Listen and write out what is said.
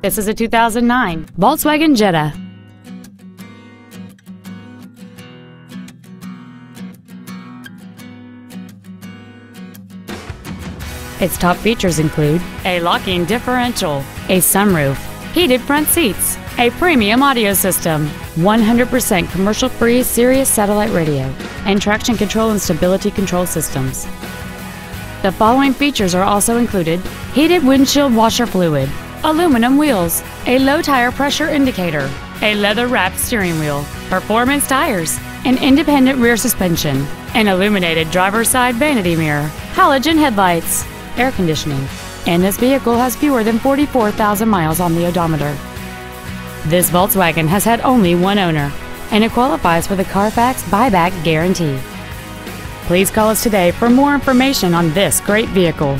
This is a 2009 Volkswagen Jetta. Its top features include a locking differential, a sunroof, heated front seats, a premium audio system, 100% commercial-free Sirius satellite radio, and traction control and stability control systems. The following features are also included: heated windshield washer fluid, aluminum wheels, a low tire pressure indicator, a leather-wrapped steering wheel, performance tires, an independent rear suspension, an illuminated driver's side vanity mirror, halogen headlights, air conditioning, and this vehicle has fewer than 44,000 miles on the odometer. This Volkswagen has had only one owner, and it qualifies for the Carfax buyback guarantee. Please call us today for more information on this great vehicle.